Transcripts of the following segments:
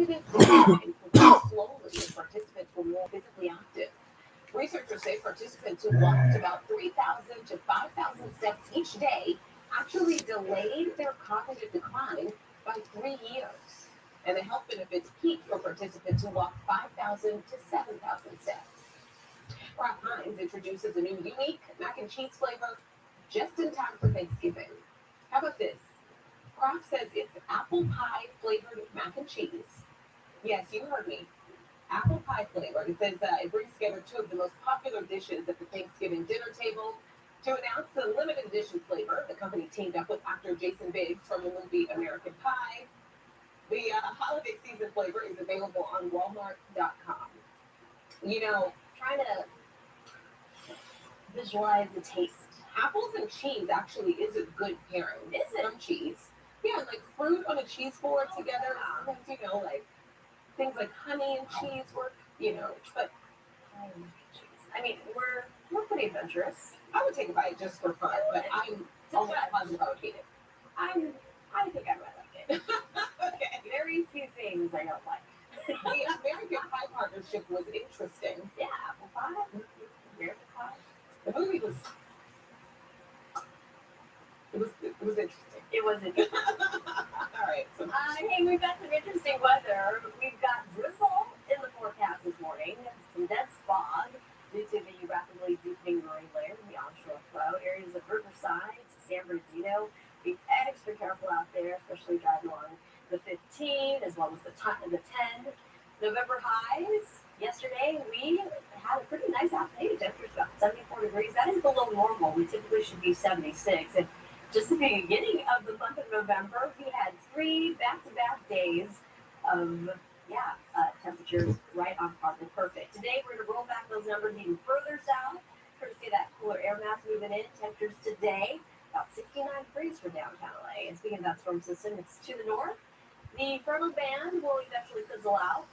cognitive decline progressed slowly and participants were more physically active. Researchers say participants who walked about 3,000 to 5,000 steps each day actually delayed their cognitive decline by 3 years. And the health benefits peaked for participants who walked 5,000 to 7,000 steps. Kraft Heinz introduces a new unique mac and cheese flavor just in time for Thanksgiving. How about this? Kraft says it's apple pie flavored mac and cheese. Yes, you heard me. Apple pie flavored. It says it brings together two of the most popular dishes at the Thanksgiving dinner table. To announce the limited edition flavor, the company teamed up with actor Jason Biggs from the movie American Pie. The holiday season flavor is available on Walmart.com. Trying to visualize the taste. Apples and cheese actually is a good pairing. Is it? Some cheese. Yeah, like fruit on a cheese board together. Sometimes, like things like honey and cheese work, but I mean, we're pretty adventurous. I would take a bite just for fun, but I'm almost positive I would hate it. I think I might like it. Okay. Very few things I don't like. The American Pie partnership was interesting. Yeah, apple pie. American Pie. The movie was. It was interesting. It was interesting. All right. So. Hey, we've got some interesting weather. We've got drizzle in the forecast this morning. Some dense fog due to the rapidly deepening marine layer in the onshore flow. Areas of Riverside to San Bernardino. Be extra careful out there, especially driving along the 15 as well as the 10. November highs. Yesterday, we had a pretty nice afternoon. Temperatures about 74 degrees. That is below normal. We typically should be 76. And just at the beginning of the month of November, we had 3 back-to-back days of, temperatures right on par with perfect. Today, we're going to roll back those numbers even further south, courtesy of that cooler air mass moving in. Temperatures today, about 69 degrees for downtown LA. And speaking of that storm system, it's to the north. The frontal band will eventually fizzle out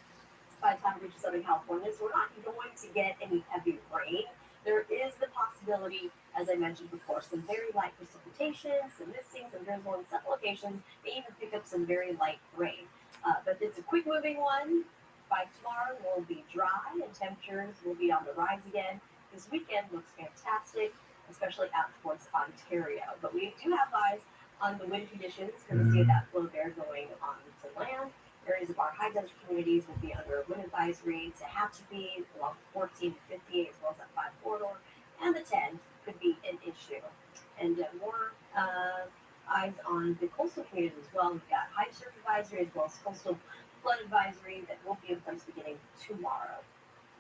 by the time it reaches Southern California, so we're not going to get any heavy rain. There is the possibility, as I mentioned before, some very light precipitation, some misting, some drizzle in some locations, may even pick up some very light rain. But it's a quick moving one. By tomorrow, we'll be dry and temperatures will be on the rise again. This weekend looks fantastic, especially out towards Ontario. But we do have eyes on the wind conditions, courtesy of that flow there going on to land. Areas of our high desert communities will be under a wind advisory. Tehachapi along 14 to 58, as well as that 5 corridor, and the 10 could be an issue. And more eyes on the coastal communities as well. We've got high surf advisory as well as coastal flood advisory that will be in place beginning tomorrow.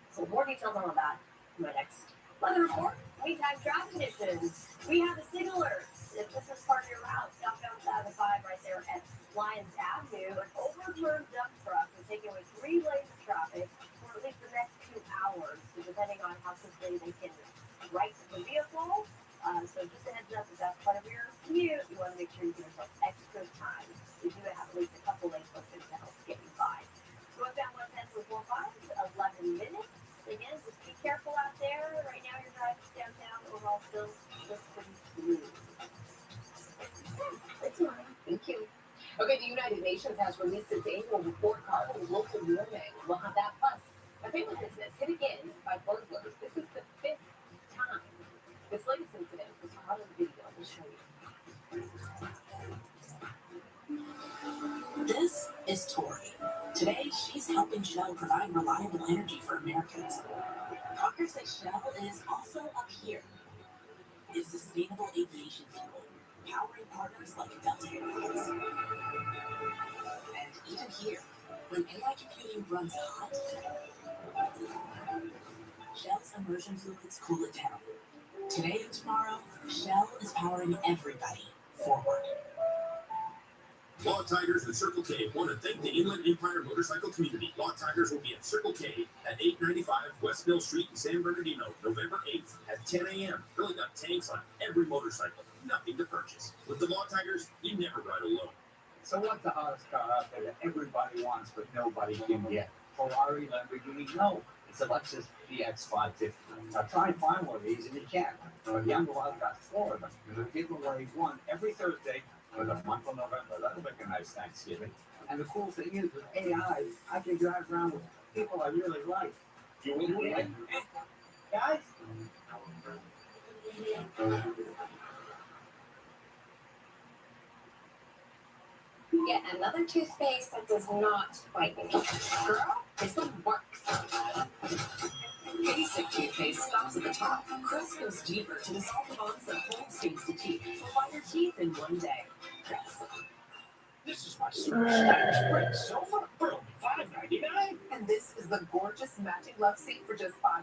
So more details on all that in my next weather report. Meantime, traffic conditions. We have the signal alerts. If this is part of your route, southbound 5 right there at Lyons Avenue, an overturned dump truck is taking away 3 lanes of traffic for at least the next 2 hours. So depending on how quickly they can right the vehicle. So just a heads up, if that's part of your commute, you want to make sure you give yourself extra time. We do have at least a couple lanes posted to help get you by. Northbound 110 with 11 minutes. Again, just be careful out there. Right now, your drive downtown overall still looks pretty smooth. Thank you. Okay, the United Nations has released its annual report card on global warming. We'll have that plus a family business hit again by burglars. This is the 5th time. This latest incident was caught on video. We'll show you. This is Tori. Today, she's helping Shell provide reliable energy for Americans. Talkers say Shell is also up here. It's sustainable aviation fuel, powering partners like Delta Airlines. And even here, when AI computing runs hot, Shell's immersion fluids cool it down. Today and tomorrow, Shell is powering everybody forward. Law Tigers and Circle K want to thank the Inland Empire motorcycle community. Law Tigers will be at Circle K at 895 West Mill Street in San Bernardino, November 8th at 10 a.m. Filling up tanks on every motorcycle. Nothing to purchase. With the Law Tigers, you never ride alone. So what's the hottest car out there that everybody wants but nobody can get? Ferrari, Lamborghini? No. It's a Lexus BX 550. Now try and find one of these and you can't. Young Wild got 4 of them. There's a giveaway one every Thursday for the month of November. That'll make a nice Thanksgiving. And the cool thing is, with AI, I can drive around with people I really like. You will do it. Guys? Yet another toothpaste that does not bite me. Girl, this one works. Basic toothpaste stops at the top. Crest goes deeper to dissolve the bonds that hold stains to teeth for whiter teeth in one day. Crest. This is my super stylish spring sofa for only $5.99. And this is the gorgeous matching love seat for just $5.79.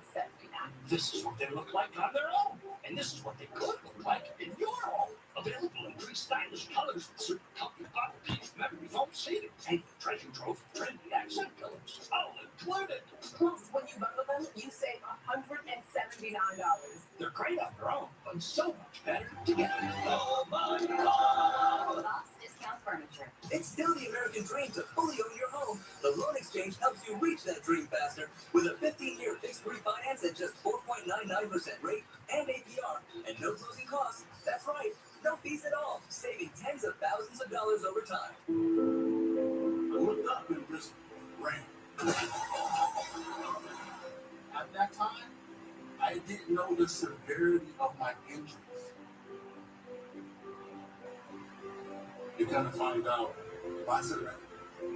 This is what they look like on their own. And this is what they could look like in your home. Available in 3 stylish colors with super comfy bottle piece memory foam seating and treasure trove of trendy accent pillows. All included. Plus, when you bundle them, you save $179. They're great on their own, but so much better together. Oh my God! Lots discount furniture. It's still the American dream to fully own your home. The Loan Exchange helps you reach that dream faster with a 15-year fixed refinance at just 4.99% rate and APR, and no closing costs. That's right, no fees at all, saving tens of thousands of dollars over time. I looked up and just ran. At that time, I didn't know the severity of my injuries. You're gonna find out my accident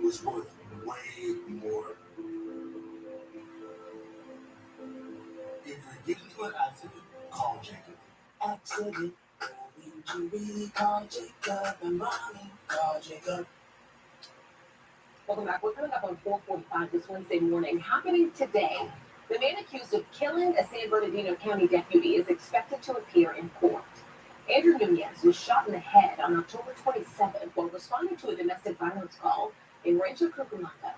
was worth way more. If you get into an accident, call Jacob. Accident, injury, call Jacob and Ronnie, call Jacob. Welcome back. We're coming up on 4:45 this Wednesday morning. Happening today, the man accused of killing a San Bernardino County deputy is expected to appear in court. Andrew Nunez was shot in the head on October 27th while responding to a domestic violence call in Rancho Cucamonga.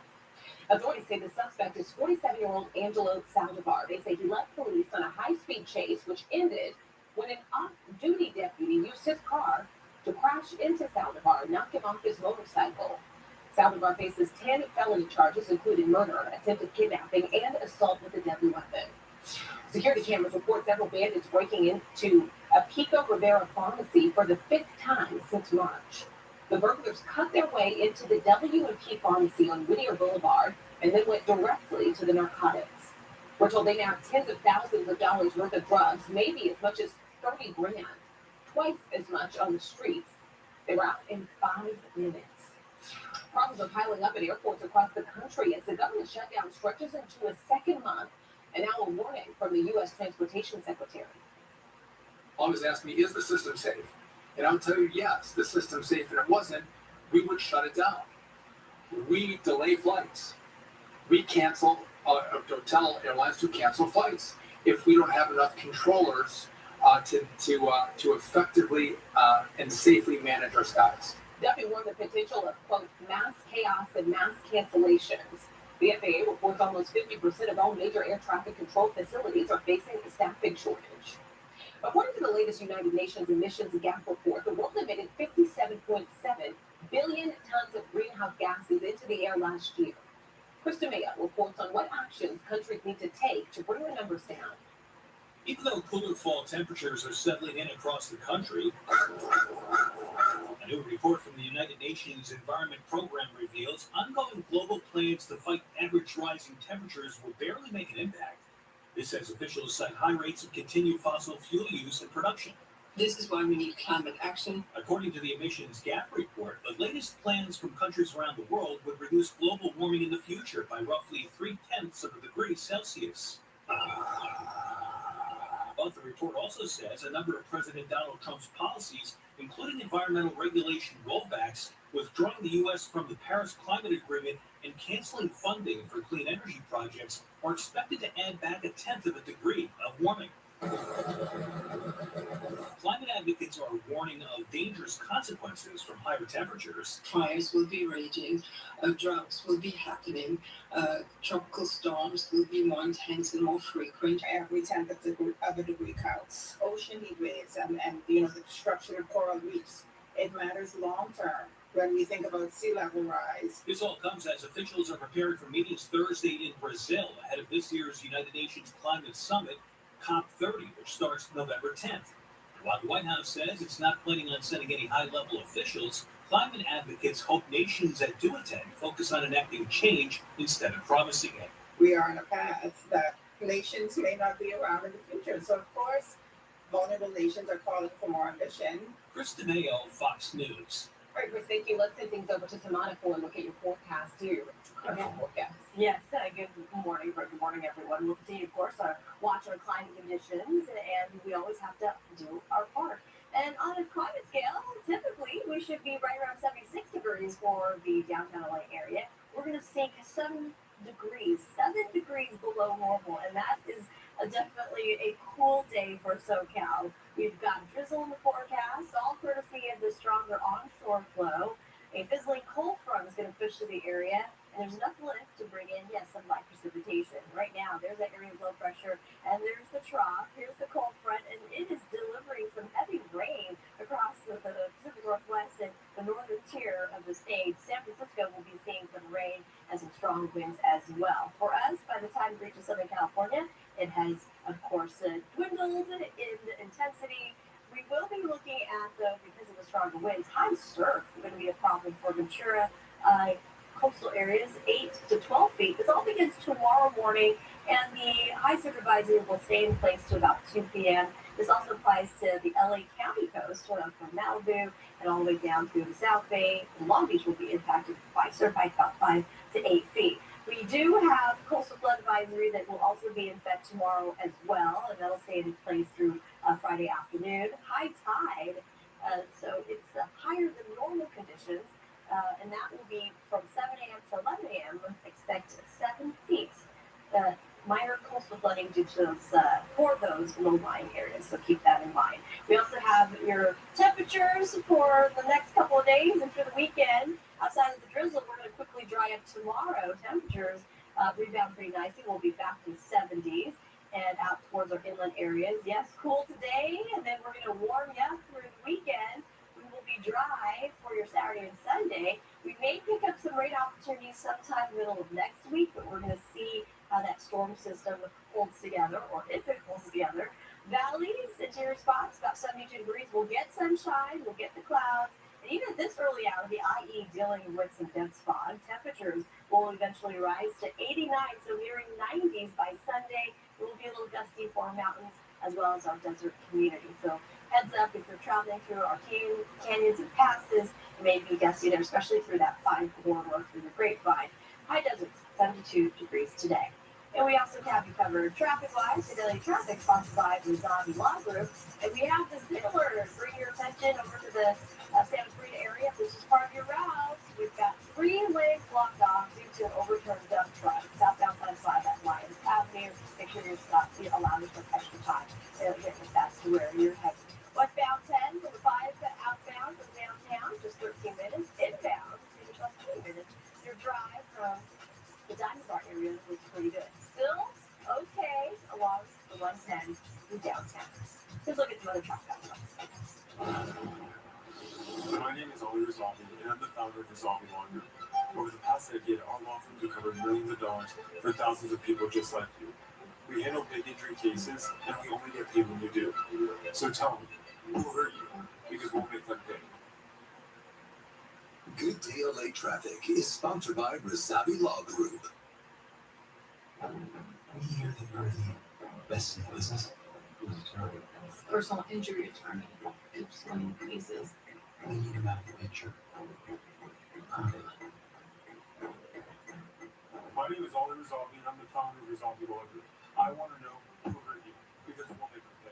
Authorities say the suspect is 47-year-old Angelo Saldivar. They say he left police on a high-speed chase, which ended when an off-duty deputy used his car to crash into Saldivar and knock him off his motorcycle. Saldivar faces 10 felony charges, including murder, attempted kidnapping, and assault with a deadly weapon. Security cameras report several bandits breaking into a Pico Rivera pharmacy for the 5th time since March. The burglars cut their way into the W&P pharmacy on Whittier Boulevard and then went directly to the narcotics. We're told they now have tens of thousands of dollars worth of drugs, maybe as much as 30 grand, twice as much on the streets. They were out in 5 minutes. Problems are piling up at airports across the country as the government shutdown stretches into a second month, and now a warning from the U.S. Transportation Secretary. Always ask me, is the system safe? And I'll tell you, yes, the system's safe. If it wasn't, we would shut it down. We delay flights. We cancel, or tell airlines to cancel flights if we don't have enough controllers to effectively and safely manage our skies. Duffy warned the potential of, quote, mass chaos and mass cancellations. The FAA reports almost 50% of all major air traffic control facilities are facing a staffing shortage. According to the latest United Nations emissions gap report, the world emitted 57.7 billion tons of greenhouse gases into the air last year. Krista Mayo reports on what actions countries need to take to bring the numbers down. Even though cooler fall temperatures are settling in across the country, a new report from the United Nations Environment Program reveals ongoing global plans to fight average rising temperatures will barely make an impact. This as officials cite high rates of continued fossil fuel use and production. This is why we need climate action. According to the emissions gap report, the latest plans from countries around the world would reduce global warming in the future by roughly 0.3 of a degree Celsius. But the report also says a number of President Donald Trump's policies, including environmental regulation rollbacks, withdrawing the U.S. from the Paris Climate Agreement, and canceling funding for clean energy projects, are expected to add back 0.1 of a degree of warming. Climate advocates are warning of dangerous consequences from higher temperatures. Fires will be raging, droughts will be happening, tropical storms will be more intense and more frequent. Every 10th of a degree counts. Ocean heat waves and the destruction of coral reefs. It matters long term when we think about sea level rise. This all comes as officials are preparing for meetings Thursday in Brazil ahead of this year's United Nations Climate Summit, COP30, which starts November 10th. While the White House says it's not planning on sending any high-level officials, Climate advocates hope nations that do attend focus on enacting change instead of promising it. We are on a path that nations may not be around in the future. So, of course, vulnerable nations are calling for more ambition. Chris DeMayo, Fox News. All right, Chris, thank you. Let's send things over to Samana for a look at your forecast here. Current forecast. Yes, good morning, everyone. We'll continue, of course, our watch our climate conditions, and we always have to do our part. And on a climate scale, typically we should be right around 76 degrees for the downtown LA area. We're going to sink 7 degrees below normal, and that is definitely a cool day for SoCal. We've got drizzle in the forecast, all courtesy of the stronger onshore flow. A fizzling cold front is going to push to the area, and there's enough lift to bring in, some light precipitation. Right now, there's that area of low pressure, and there's the trough. Here's the cold front, and it is delivering some heavy rain across the Pacific Northwest and the northern tier of the state. San Francisco will be seeing some rain and some strong winds as well. For us, by the time it reaches Southern California, it has, of course, dwindled in intensity. We will be looking at, though, because of the stronger winds, high surf is going to be a problem for Ventura coastal areas, 8 to 12 feet. This all begins tomorrow morning, and the high surf advisory will stay in place to about 2 p.m. This also applies to the LA County coast, from Malibu and all the way down to the South Bay. And Long Beach will be impacted by surf by about 5 to 8 feet. We do have coastal flood advisory that will also be in effect tomorrow as well, and that'll stay in place through Friday afternoon. High tide, so it's higher than normal conditions, and that will be from 7 a.m. to 11 a.m. Expect 7 feet. Minor coastal flooding due to for those low-lying areas, so keep that in mind. We also have your temperatures for the next couple of days and for the weekend. Outside of the drizzle, we're going to quickly dry up tomorrow. Temperatures rebound pretty nicely. We'll be back to the 70s and out towards our inland areas. Yes, cool today, and then we're going to warm you up through the weekend. We will be dry for your Saturday and Sunday. We may pick up some rain opportunities sometime middle of next week, but we're going to see how that storm system holds together, or if it holds together. Valleys, interior spots, about 72 degrees. We'll get sunshine, we'll get the clouds. And even at this early hour, the IE dealing with some dense fog, temperatures will eventually rise to 89, so nearing 90s by Sunday. It will be a little gusty for our mountains as well as our desert community. So heads up, if you're traveling through our canyons and passes, it may be gusty there, especially through that 5 corridor through the Grapevine. High deserts, 72 degrees today. And we also have you covered traffic-wise, Daily Traffic, sponsored by the Zombie Law Group. And we have the similar, bring your attention over to the Santa Clarita area. This is part of your route. We've got 3 lanes blocked off due to an overturned dump truck. Southbound side 5 at Lyons Avenue. Make sure you're allowed to take extra time. It'll get that's to where you're headed. Westbound 10 from the 5 outbound from downtown, just 13 minutes. Inbound, just 20 minutes. Your drive from the Diamond Bar area looks pretty good. Still okay along the 110 through downtown. Let's look at some other traffic outlets. My name is Oliver Zombie, and I'm the founder of the Zombie Law Group. Over the past decade, our law firm has covered millions of dollars for thousands of people just like you. We handle big injury cases, and we only get paid when you do. So tell me, who hurt you? Because we'll make them pay. Good Day LA Traffic is sponsored by Razavi Law Group. We hear that you're the best in the business. Who's attorney? Personal injury attorney. Explain cases. We need him out of the picture. My name is Oliver Zombie, and I'm the founder of Zombie Law Group. I want to know who hurt you, because we'll make them pay.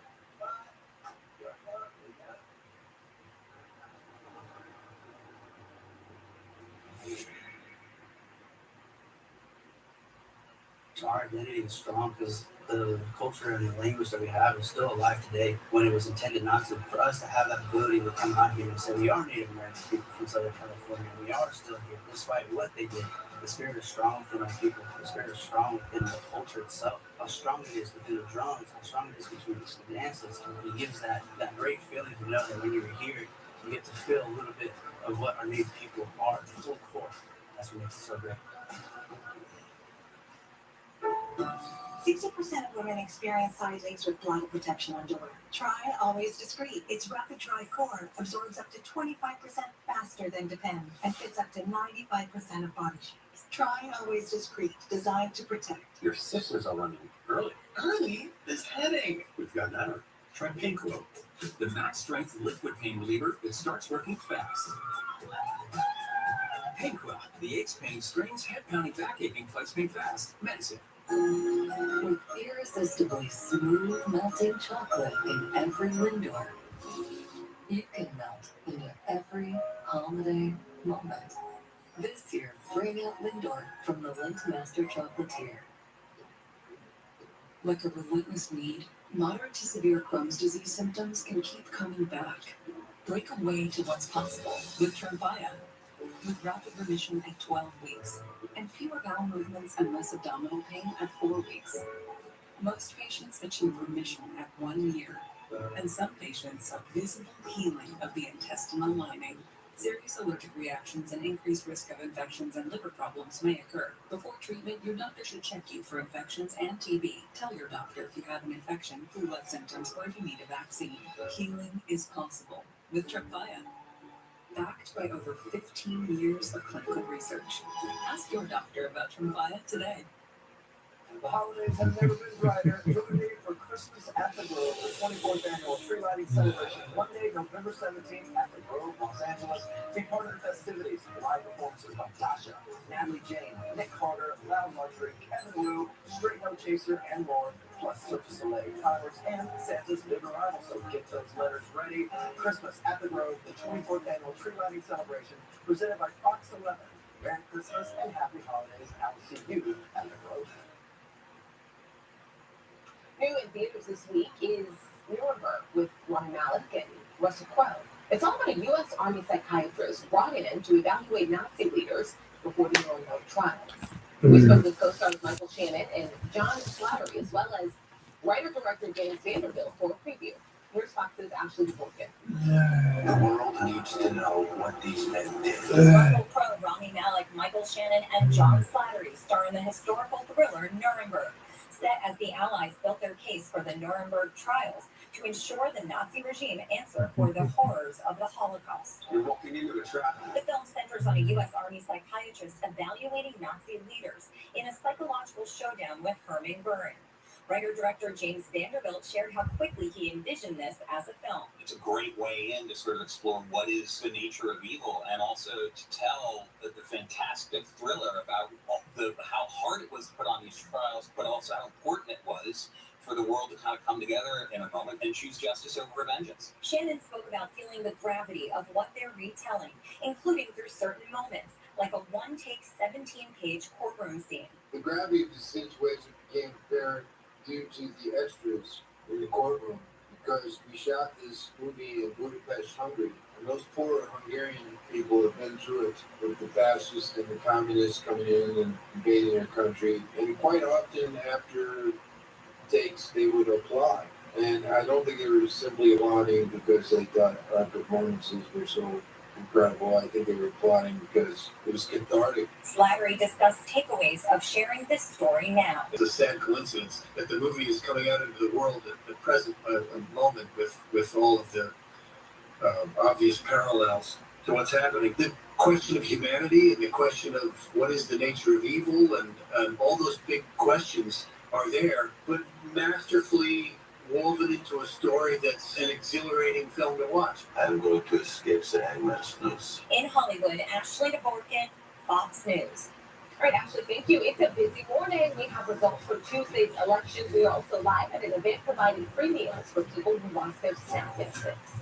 Our identity is strong because the culture and the language that we have is still alive today when it was intended not to. For us to have that ability to come out here and say we are Native American people from Southern California, we are still here despite what they did. The spirit is strong within our people. The spirit is strong within the culture itself. How strong it is within the drums, how strong it is between the dances. And it gives that great feeling to know that when you're here, you get to feel a little bit of what our Native people are, the full core. That's what makes it so great. 60% of women experience side leaks with bladder protection underwear. Try Always Discreet. Its rapid dry core absorbs up to 25% fat faster than Depend and fits up to 95% of body shapes. Try Always Discreet, designed to protect. Your sisters are running early. Early is heading. We've got that. Try Pink Glow, the max strength liquid pain reliever that starts working fast. Pain Quell, the aches, pain, strains, head pounding, back aching, fights pain fast. Medicine. With irresistibly smooth melting chocolate in every Lindor, you can melt into every holiday moment. This year, bring out Lindor from the Lindt Master Chocolatier. Like a relentless need, moderate to severe Crohn's disease symptoms can keep coming back. Break away to what's possible with Tremfya. With rapid remission at 12 weeks, and fewer bowel movements and less abdominal pain at 4 weeks. Most patients achieve remission at 1 year, and some patients have visible healing of the intestinal lining. Serious allergic reactions and increased risk of infections and liver problems may occur. Before treatment, your doctor should check you for infections and TB. Tell your doctor if you have an infection, flu-like symptoms, or if you need a vaccine. Healing is possible with Tremfya. Backed by over 15 years of clinical research. Ask your doctor about Tremfya today. The holidays have never been brighter. Join me for Christmas at the Grove, the 24th annual tree lighting celebration, Monday, November 17th at the Grove, Los Angeles. Be part of the festivities. Live performances by Tasha, Natalie Jane, Nick Carter, Loud Luxury, Kevin Wu, Straight No Chaser, and more. Plus Cirque du Soleil, Towers, and Santa's Big Arrival. So get those letters ready. Christmas at the Grove, the 24th annual tree lighting celebration, presented by Fox 11. Merry Christmas and Happy Holidays. And I will see you at the Grove. New in theaters this week is Nuremberg with Rami Malek and Russell Crowe. It's all about a U.S. Army psychiatrist brought in to evaluate Nazi leaders before the Nuremberg trials. We spoke with co-stars Michael Shannon and John Slattery, as well as writer-director James Vanderbilt for a preview. Here's Fox's Ashley Borkin. The world needs to know what these men did. Russell Crowe, Rami Malek, Michael Shannon, and John Slattery star in the historical thriller Nuremberg, set as the Allies built their case for the Nuremberg trials to ensure the Nazi regime answered for the horrors of the Holocaust. You're walking into a trap. The film centers on a U.S. Army psychiatrist evaluating Nazi leaders in a psychological showdown with Hermann Goering. Writer-director James Vanderbilt shared how quickly he envisioned this as a film. It's a great way in to sort of explore what is the nature of evil, and also to tell the fantastic thriller about how hard it was to put on these trials, but also how important it was for the world to kind of come together in a moment and choose justice over vengeance. Shannon spoke about feeling the gravity of what they're retelling, including through certain moments, like a one-take 17-page courtroom scene. The gravity of the situation became apparent due to the extras in the courtroom, because we shot this movie in Budapest, Hungary, and those poor Hungarian people have been through it with the fascists and the communists coming in and invading their country, and quite often after takes they would applaud. And I don't think they were simply applauding because they thought our performances were so incredible. I think they were applauding because it was cathartic. Slattery discussed takeaways of sharing this story now. It's a sad coincidence that the movie is coming out into the world at the present moment with all of the obvious parallels to what's happening. The question of humanity and the question of what is the nature of evil and all those big questions are there, but masterfully woven into a story that's an exhilarating film to watch. I'm going to escape saying much news. In Hollywood, Ashley Borkin, Fox News. All right, Ashley, thank you. It's a busy morning. We have results for Tuesday's elections. We are also live at an event providing free meals for people who lost their SNAP benefits.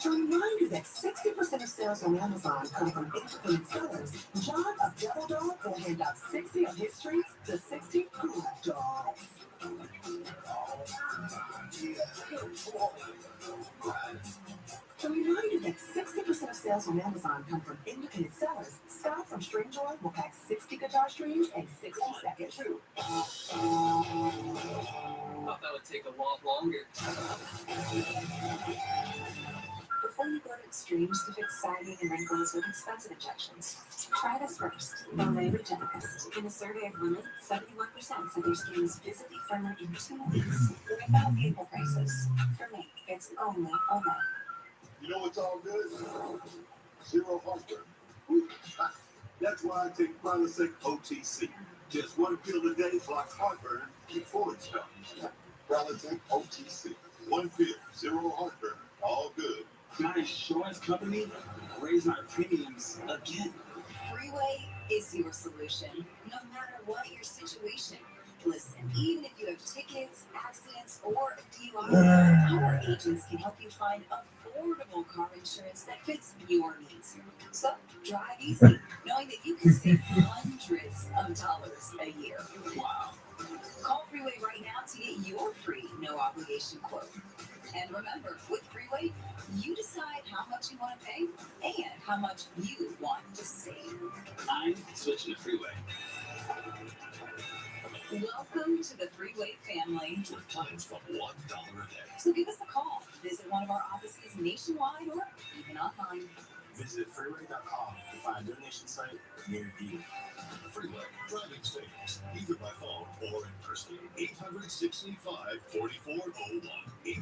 To remind you that 60% of sales on Amazon come from independent sellers, John of Devil Dog will hand out 60 of his treats to 60 good dogs. To remind you that 60% of sales on Amazon come from independent sellers, Scott from String Joy will pack 60 guitar strings in 60 seconds. Thought that would take a lot longer. Before you go to extremes to fix sagging and wrinkles with expensive injections, try this first, the Regenerist. In a survey of women, 71% said their skin is visibly firmer in 2 weeks without painful prices. For me, it's only Olay. You know what's all good? Zero heartburn. Whew. That's why I take Prilosec OTC. Just one pill a day blocks heartburn before it starts. Prilosec OTC. One pill, zero heartburn, all good. My insurance company raised my premiums again. Freeway is your solution, no matter what your situation. Listen, even if you have tickets, accidents, or a DUI, our agents can help you find affordable car insurance that fits your needs. So drive easy, knowing that you can save hundreds of dollars a year. Wow. Call Freeway right now to get your free, no obligation quote. And remember, with Freeway, you decide how much you want to pay and how much you want to save. I'm switching to Freeway. Welcome to the Freeway family. With plans from $1 a day. So give us a call. Visit one of our offices nationwide or even online. Visit freeway.com to find a donation site near you. Freeway, driving saves, either by phone or in person. 865-4401. 865-4401.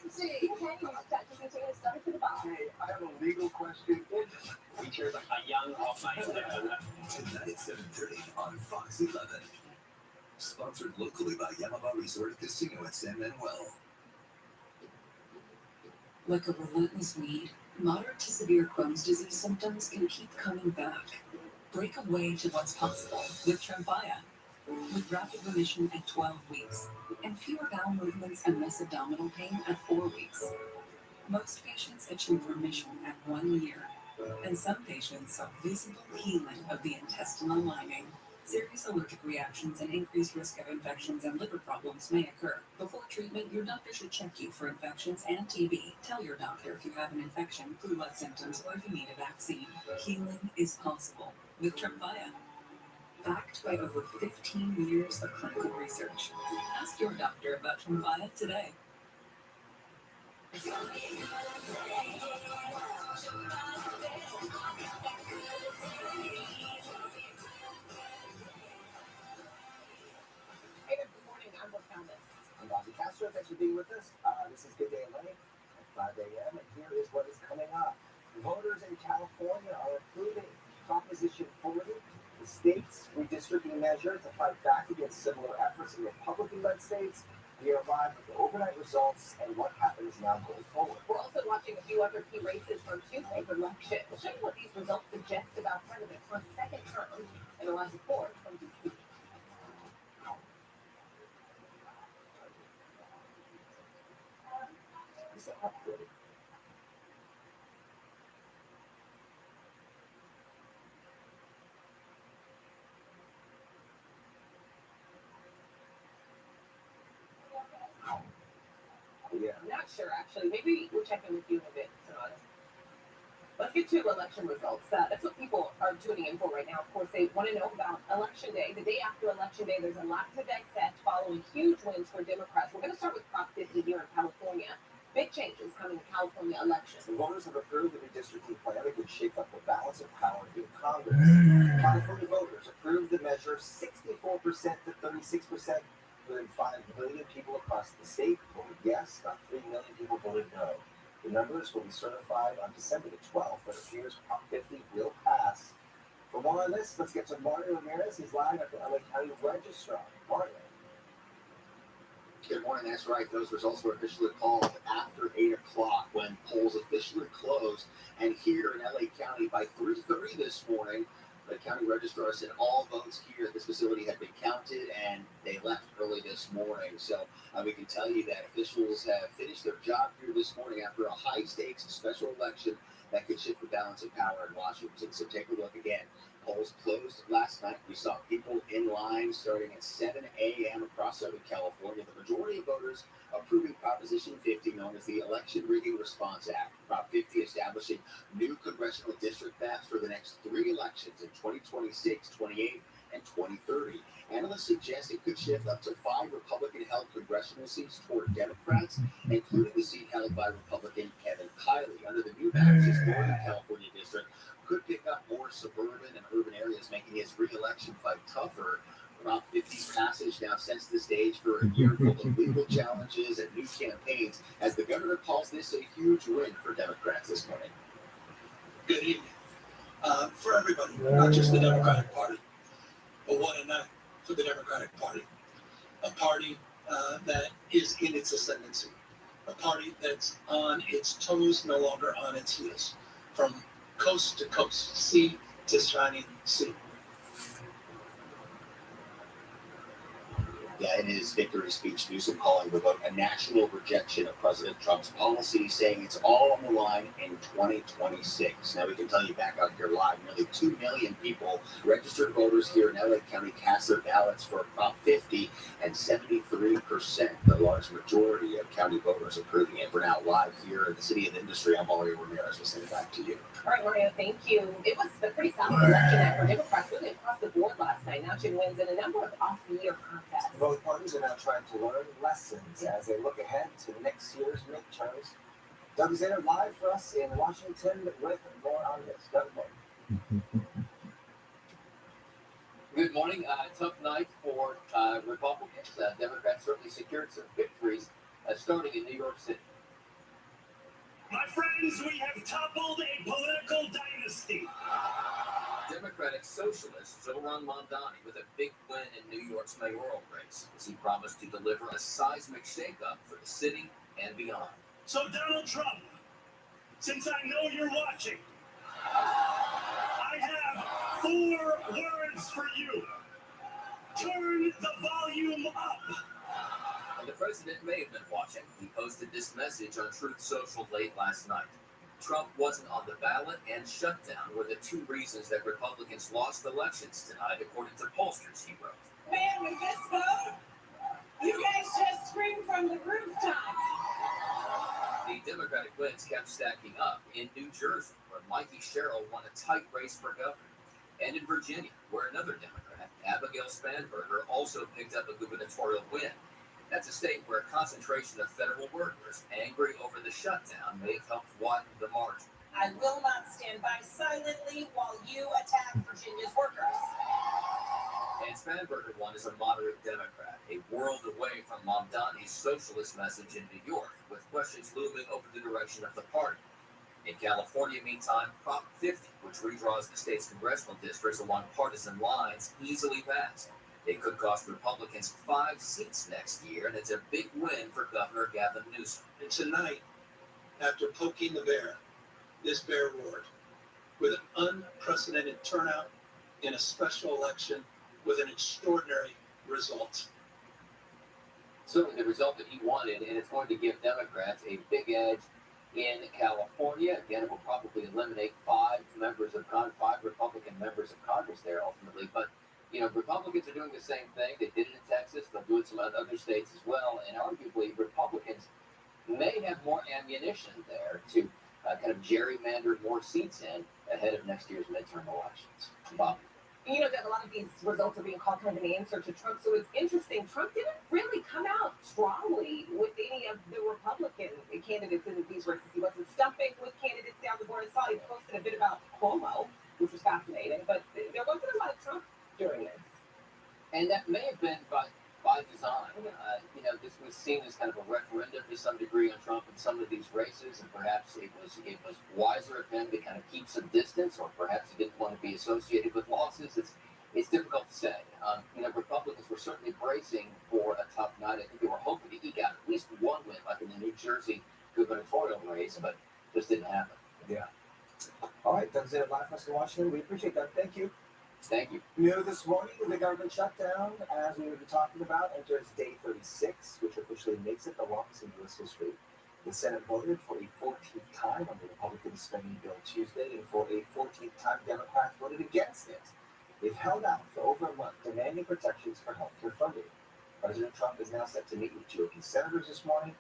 Okay, ChatGPT started to the bottom. Hey, I have a legal question. It features a young offline. Tonight at 7:30 on Fox 11. Sponsored locally by Yamaha Resort Casino at San Manuel. Like a relentless weed, moderate to severe Crohn's disease symptoms can keep coming back. Break away to what's possible with Tremfya. With rapid remission at 12 weeks and fewer bowel movements and less abdominal pain at 4 weeks. Most patients achieve remission at 1 year, and some patients saw visible healing of the intestinal lining. Serious allergic reactions and increased risk of infections and liver problems may occur. Before treatment, your doctor should check you for infections and TB. Tell your doctor if you have an infection, flu-like symptoms, or if you need a vaccine. Healing is possible with Tremfya. Backed by over 15 years of clinical research. Ask your doctor about Tremfya today. Hey, good morning. I'm Brooke Thomas. I'm Bobby Castro. Thanks for being with us. This is Good Day LA at 5 a.m. And here is what is coming up. Voters in California are approving Proposition 40, the state's redistricting measure to fight back against similar efforts in Republican-led states. We are live with the overnight results and what happens now going forward. We're also watching a few other key races from Tuesday's election. We'll show you what these results suggest about President Trump's second term and a live report from DC. Yeah. I'm not sure, actually. Maybe we'll check in with you in a bit. Let's get to election results. That's what people are tuning in for right now. Of course, they want to know about Election Day. The day after Election Day, there's a lot to dissect following huge wins for Democrats. We're going to start with Prop 50 here in California. Big changes coming to California elections. The voters have approved the redistricting plan that could shake up the balance of power in Congress. California voters approved the measure 64% to 36%. More than 5 million people across the state voted yes. About 3 million people voted no. The numbers will be certified on December the 12th, but it appears Prop 50 will pass. For more on this, let's get to Mario Ramirez. He's live at the LA County Registrar. Mario. Good morning. That's right. Those results were officially called after 8 o'clock when polls officially closed. And here in LA County by 3:30 this morning, the county registrar said all votes here at this facility had been counted and they left early this morning. So we can tell you that officials have finished their job here this morning after a high-stakes special election that could shift the balance of power in Washington. So take a look again. Polls closed last night. We saw people in line starting at 7 a.m. across Southern California. The majority of voters approving Proposition 50, known as the Election Rigging Response Act. Prop 50 establishing new congressional district maps for the next 3 elections in 2026, 28, and 2030. Analysts suggest it could shift up to 5 Republican-held congressional seats toward Democrats, including the seat held by Republican Kevin Kiley. Under the new maps, his Northern California district could pick up more suburban and urban areas, making his re-election fight tougher. Prop 50's passage now sets the stage for a year full of legal challenges and new campaigns as the governor calls this a huge win for Democrats this morning. Good evening. For everybody, not just the Democratic Party, but what a night for the Democratic Party. A party that is in its ascendancy. A party that's on its toes, no longer on its heels. From coast to coast, sea to shining sea. Yeah, in his victory speech, Newsom calling the vote a national rejection of President Trump's policy, saying it's all on the line in 2026. Now, we can tell you back out here live, nearly 2 million people, registered voters here in LA County, cast their ballots for Prop 50, and 73%, the large majority of county voters approving it. We're now live here in the City of Industry. I'm Mario Ramirez. We'll send it back to you. All right, Mario, thank you. It was a pretty solid election night for Democrats, really across the board last night. Notching wins in a number of off-the-year contests. Both parties are now trying to learn lessons as they look ahead to next year's midterms. Doug Zander live for us in Washington with more on this. Doug, Good morning. Tough night for Republicans. Democrats certainly secured some victories starting in New York City. My friends, we have toppled a political dynasty. Democratic socialist Zoran Mamdani with a big win in New York's mayoral race as he promised to deliver a seismic shakeup for the city and beyond. So Donald Trump, since I know you're watching, I have 4 words for you. Turn the volume up. And the president may have been watching. He posted this message on Truth Social late last night. Trump wasn't on the ballot and shutdown were the 2 reasons that Republicans lost elections tonight, according to pollsters, he wrote. Man, with this vote, you guys just screamed from the rooftops. The Democratic wins kept stacking up in New Jersey, where Mikey Sherrill won a tight race for governor, and in Virginia, where another Democrat, Abigail Spanberger, also picked up a gubernatorial win. That's a state where a concentration of federal workers angry over the shutdown may have helped widen the margin. I will not stand by silently while you attack Virginia's workers. And Spanberger won as a moderate Democrat, a world away from Mamdani's socialist message in New York, with questions looming over the direction of the party. In California, meantime, Prop 50, which redraws the state's congressional districts along partisan lines, easily passed. It could cost Republicans 5 seats next year, and it's a big win for Governor Gavin Newsom. And tonight, after poking the bear, this bear roared with an unprecedented turnout in a special election with an extraordinary result. Certainly the result that he wanted, and it's going to give Democrats a big edge in California. Again, it will probably eliminate 5 Republican members of Congress there ultimately, but Republicans are doing the same thing. They did it in Texas. They'll do it in some other states as well. And arguably, Republicans may have more ammunition there to kind of gerrymander more seats in ahead of next year's midterm elections. Bob? That a lot of these results are being called kind of an answer to Trump. So it's interesting. Trump didn't really come out strongly with any of the Republican candidates in these races. He wasn't stumping with candidates down the board. I saw he posted a bit about Cuomo, which was fascinating. But there wasn't a lot of Trump during this. And that may have been by design. This was seen as kind of a referendum to some degree on Trump in some of these races, and perhaps it was wiser of him to kind of keep some distance, or perhaps he didn't want to be associated with losses. It's difficult to say. Republicans were certainly bracing for a tough night. I think they were hoping to eke out at least one win, like in the New Jersey gubernatorial race, but just didn't happen. Yeah. All right, that's it. Live for us in Washington. We appreciate that. Thank you. Thank you. New this morning, the government shutdown, as we were talking about, enters day 36, which officially makes it the longest in U.S. history. The Senate voted for a 14th time on the Republican spending bill Tuesday, and for a 14th time, Democrats voted against it. They've held out for over a month, demanding protections for healthcare funding. President Trump is now set to meet with GOP senators this morning.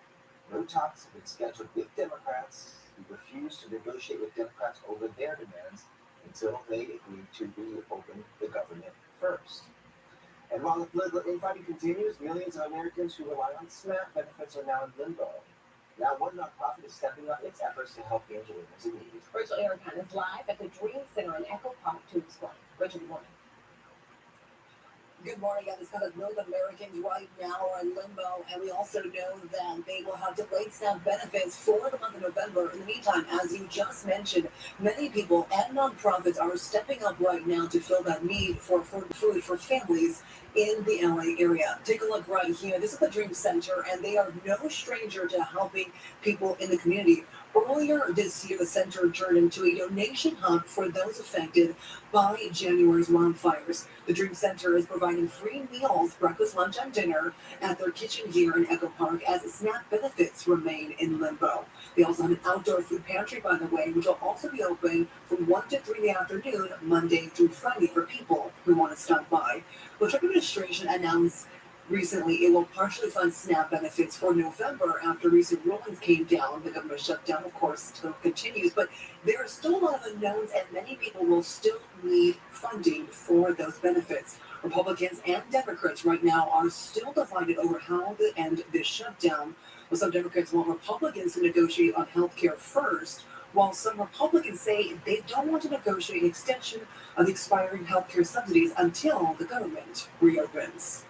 No talks have been scheduled with Democrats. He refused to negotiate with Democrats over their demands until they agree to reopen the government first. And while the political infighting continues, millions of Americans who rely on SNAP benefits are now in limbo. Now, one nonprofit is stepping up its efforts to help Angelinos in need. Rachel Aragon is live at the Dream Center in Echo Park to explain. Rachel, good morning. Good morning. As kind of North Americans right now are in limbo, and we also know that they will have delayed SNAP benefits for the month of November. In the meantime, as you just mentioned, many people and nonprofits are stepping up right now to fill that need for food for families in the LA area. Take a look right here. This is the Dream Center, and they are no stranger to helping people in the community. Earlier this year, the center turned into a donation hub for those affected by January's wildfires. The Dream Center is providing free meals, breakfast, lunch, and dinner at their kitchen here in Echo Park as SNAP benefits remain in limbo. They also have an outdoor food pantry, by the way, which will also be open from 1 to 3 in the afternoon, Monday through Friday, for people who want to stop by. The Trump administration announced recently it will partially fund SNAP benefits for November after recent rulings came down. The government shutdown, of course, still continues, but there are still a lot of unknowns, and many people will still need funding for those benefits. Republicans and Democrats right now are still divided over how to end this shutdown. Well, some Democrats want Republicans to negotiate on health care first, while some Republicans say they don't want to negotiate an extension of expiring health care subsidies until the government reopens.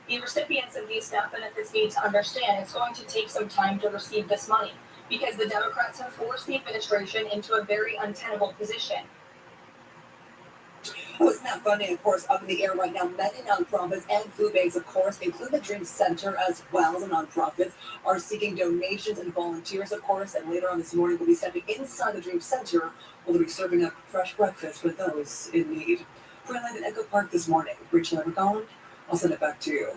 The recipients of these SNAP benefits need to understand it's going to take some time to receive this money because the Democrats have forced the administration into a very untenable position. Oh, SNAP funding, of course, up in the air right now. Many nonprofits and food banks, of course, including the Dream Center as well as the nonprofits, are seeking donations and volunteers, of course. And later on this morning, we'll be stepping inside the Dream Center. We'll be serving up fresh breakfast for those in need. For Live in Echo Park this morning, Rachel Evergone, I'll send it back to you.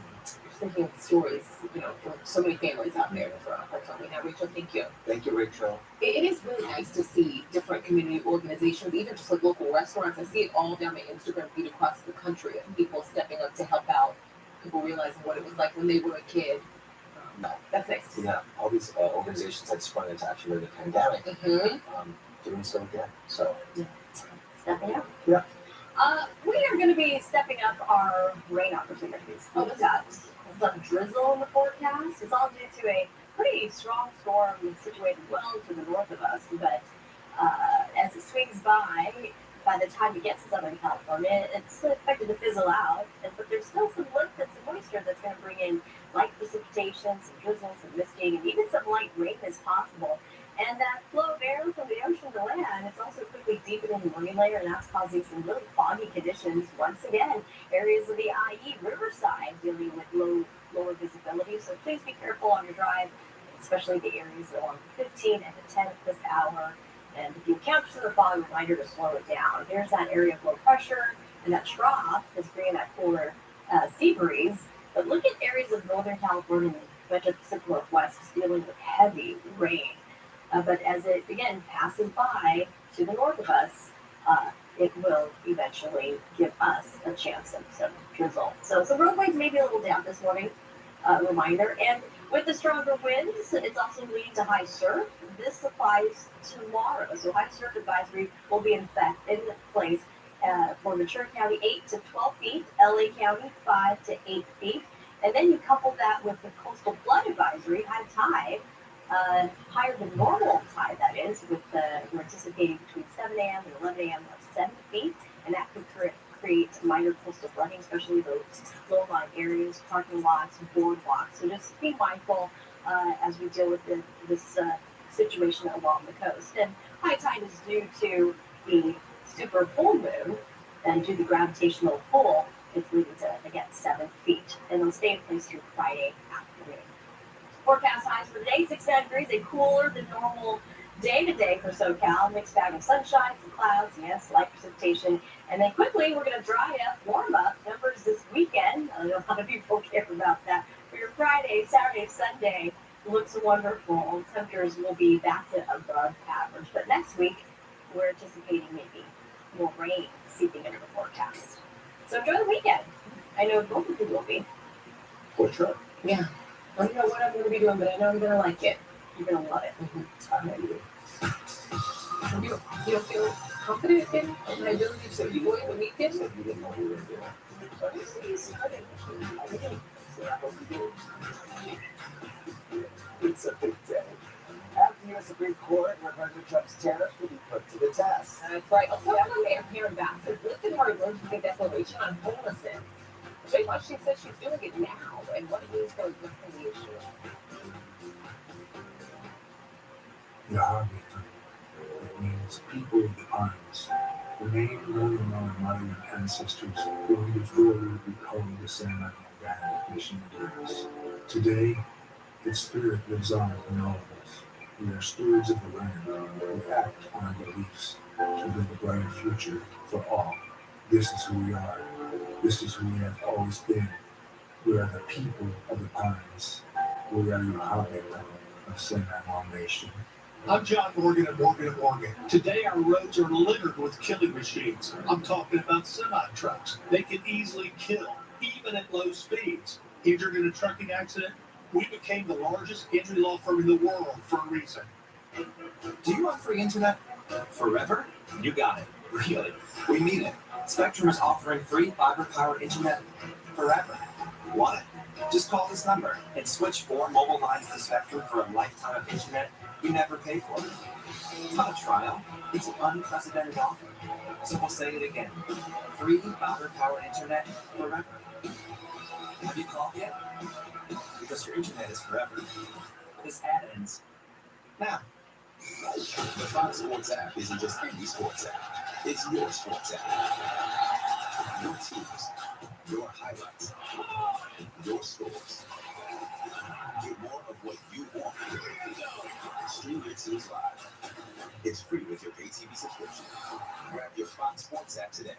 Thinking of stories, for so many families out there for me now. Rachel, thank you. Thank you, Rachel. It is really nice to see different community organizations, even just like local restaurants. I see it all down my Instagram feed across the country of people stepping up to help out, people realizing what it was like when they were a kid. That's nice to see. Yeah, all these organizations that sprung into action during the pandemic, doing so again. So, Stepping up. Yeah. We are going to be stepping up our rain opportunities. We've got some drizzle in the forecast. It's all due to a pretty strong storm situated well to the north of us, but as it swings by the time it gets to Southern California, it's expected to fizzle out, but there's still some lift and some moisture that's going to bring in light precipitation, some drizzle, some misting, and even some light rain is possible. And that flow of air from the ocean to land, it's also quickly deepening the marine layer, and that's causing some really foggy conditions. Once again, areas of the IE Riverside dealing with lower visibility, so please be careful on your drive, especially the areas along the 15 and the 10 at this hour. And if you encounter the fog, reminder to slow it down. There's that area of low pressure, and that trough is bringing that cooler sea breeze. But look at areas of Northern California and the Metro Pacific Northwest dealing with heavy rain. But as it, again, passes by to the north of us, it will eventually give us a chance of some drizzle. So roadways may be a little down this morning, reminder. And with the stronger winds, it's also leading to high surf. This applies tomorrow. So high surf advisory will be in place for Ventura County 8 to 12 feet, LA County 5 to 8 feet. And then you couple that with the coastal flood advisory, high tide, higher than normal tide, that is, with we're anticipating between 7 a.m. and 11 a.m. of 7 feet, and that could create minor coastal flooding, especially those low-lying areas, parking lots, boardwalks. So just be mindful as we deal with this situation along the coast. And high tide is due to the super full moon, and due to the gravitational pull, it's leading to, again, 7 feet, and it'll stay in place through Friday afternoon. Forecast highs for the day, 69 degrees, a cooler than normal day-to-day for SoCal. Mixed bag of sunshine, some clouds, yes, light precipitation. And then quickly, we're going to dry up, warm up numbers this weekend. I know a lot of people care about that. For your Friday, Saturday, Sunday, looks wonderful. Temperatures will be back to above average. But next week, we're anticipating maybe more rain seeping into the forecast. So enjoy the weekend. I know both of you will be. For sure. Yeah. I don't know what I'm going to be doing, but I know I'm going to like it. You're going to love it. I know you do. You don't feel confident in my ability to enjoy the weekend? You didn't know what you were doing. It's a big day. At the U.S. Supreme Court, where President Trump's tariffs will be put to the test. That's right. Also, I'm hearing back. So lifted our emergency declaration on homelessness Jay Washington says she's doing it now, and what it means for addressing the issue. Yahavita. It means people of the pines. The name known among Mayan ancestors long before we would be called the San Organic missionaries. Today, its spirit lives on in all of us. We are stewards of the land. We act on our beliefs to build a brighter future for all. This is who we are. This is who we have always been. We are the people of the pines. We are Yahavita of San Nation. I'm John Morgan of Morgan of Morgan. Today our roads are littered with killing machines. I'm talking about semi-trucks. They can easily kill, even at low speeds. Injured in a trucking accident? We became the largest injury law firm in the world for a reason. Do you want free internet? Forever? You got it. Really. We mean it. Spectrum is offering free fiber-powered internet forever. Want it? Just call this number and switch 4 mobile lines to Spectrum for a lifetime of internet you never pay for. It's not a trial. It's an unprecedented offer. So we'll say it again. Free fiber-powered internet forever. Have you called yet? Because your internet is forever. This ad ends now. The Fox Sports app isn't just any sports app. It's your sports app. Your teams, your highlights, your scores. Get more of what you want. Stream your teams live. It's free with your pay TV subscription. Grab your Fox Sports app today.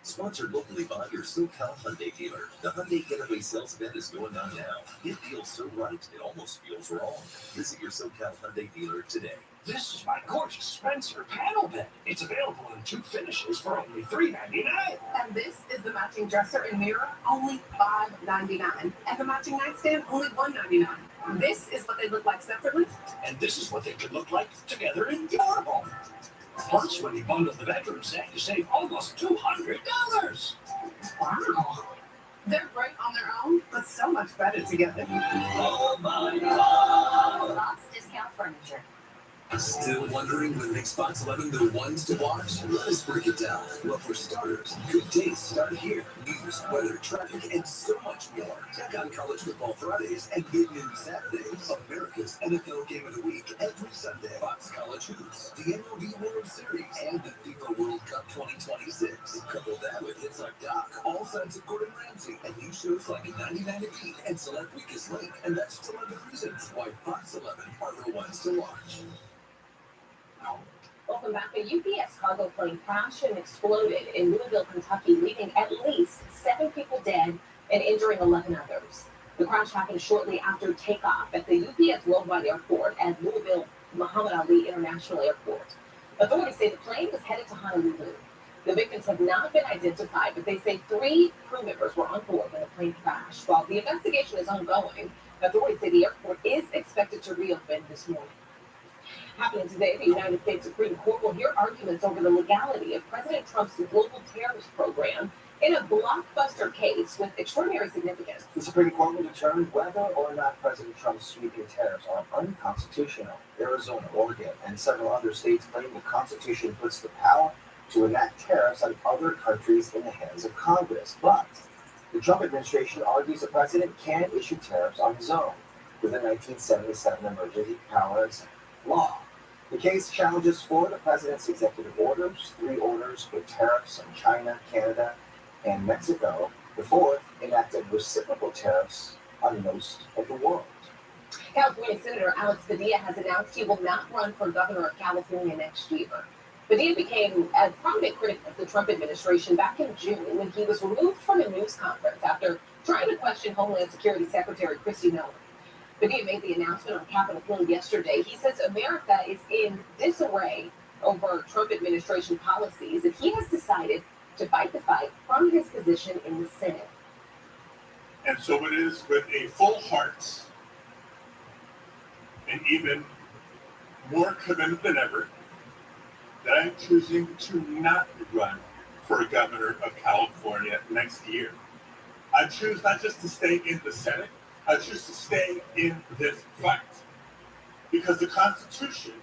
Sponsored locally by your SoCal Hyundai dealer. The Hyundai Getaway Sales Event is going on now. It feels so right, it almost feels wrong. Visit your SoCal Hyundai dealer today. This is my gorgeous Spencer panel bed. It's available in 2 finishes for only $3.99. And this is the matching dresser and mirror, only $5.99. And the matching nightstand, only $1.99. This is what they look like separately. And this is what they could look like together in your home. Plus, when you bundle the bedroom set, you save almost $200. Wow. They're great on their own, but so much better together. Oh my God! Lots discount furniture. Still wondering what makes Fox 11 the ones to watch? Let us break it down. Well, for starters, good days start here. News, weather, traffic, and so much more. Check out College Football Fridays and Good News Saturdays. America's NFL Game of the Week every Sunday. Fox College Hoops, the MLB World Series, and the FIFA World Cup 2026. Couple that with hits like Doc, All Sides of Gordon Ramsay, and new shows like 99 to Beat and Select Week is Link. And that's 11 reasons why Fox 11 are the ones to watch. Welcome back. A UPS cargo plane crashed and exploded in Louisville, Kentucky, leaving at least 7 people dead and injuring 11 others. The crash happened shortly after takeoff at the UPS Worldwide Airport at Louisville Muhammad Ali International Airport. Authorities say the plane was headed to Honolulu. The victims have not been identified, but they say 3 crew members were on board when the plane crashed. While the investigation is ongoing, authorities say the airport is expected to reopen this morning. Happening today, the United States Supreme Court will hear arguments over the legality of President Trump's global terrorist program in a blockbuster case with extraordinary significance. The Supreme Court will determine whether or not President Trump's sweeping tariffs are unconstitutional. Arizona, Oregon, and several other states claim the Constitution puts the power to enact tariffs on other countries in the hands of Congress. But the Trump administration argues the president can issue tariffs on his own with the 1977 Emergency Powers Law. The case challenges 4 of the president's executive orders, 3 orders with tariffs on China, Canada, and Mexico. The 4th enacted reciprocal tariffs on most of the world. California Senator Alex Padilla has announced he will not run for governor of California next year. Padilla became a prominent critic of the Trump administration back in June when he was removed from a news conference after trying to question Homeland Security Secretary Kristi Noem. Padilla made the announcement on Capitol Hill yesterday. He says America is in disarray over Trump administration policies, and he has decided to fight the fight from his position in the Senate. And so it is with a full heart and even more commitment than ever that I'm choosing to not run for governor of California next year. I choose not just to stay in the Senate, I choose to stay in this fight because the Constitution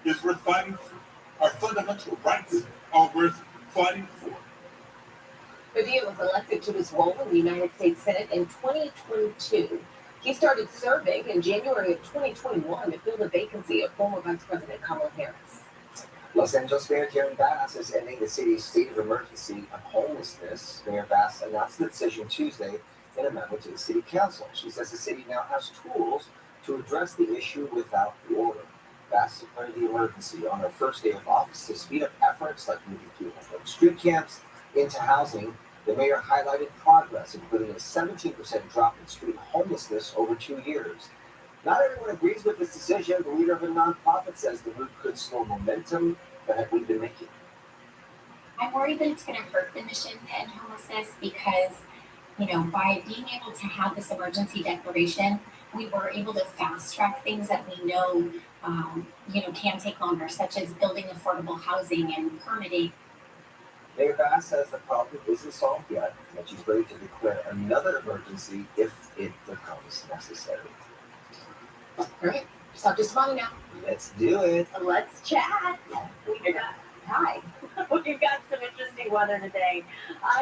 is worth fighting for. Our fundamental rights are worth fighting for. Padilla was elected to his role in the United States Senate in 2022. He started serving in January of 2021 to fill the vacancy of former Vice President Kamala Harris. Los Angeles Mayor Karen Bass is ending the city's state of emergency on homelessness. Mayor Bass announced the decision Tuesday in a memo to the city council. She says the city now has tools to address the issue without the order. Bass declared the emergency on her first day of office to speed up efforts like moving people from street camps into housing. The mayor highlighted progress, including a 17% drop in street homelessness over 2 years. Not everyone agrees with this decision. The leader of a nonprofit says the move could slow momentum that we've been making. I'm worried that it's going to hurt the mission to end homelessness because, by being able to have this emergency declaration, we were able to fast track things that we know, can take longer, such as building affordable housing and permitting. Mayor Bass says the problem isn't solved yet, and she's ready to declare another emergency if it becomes necessary. All right, stop just smiling now. Let's do it. Let's chat. Hi. We've got some interesting weather today.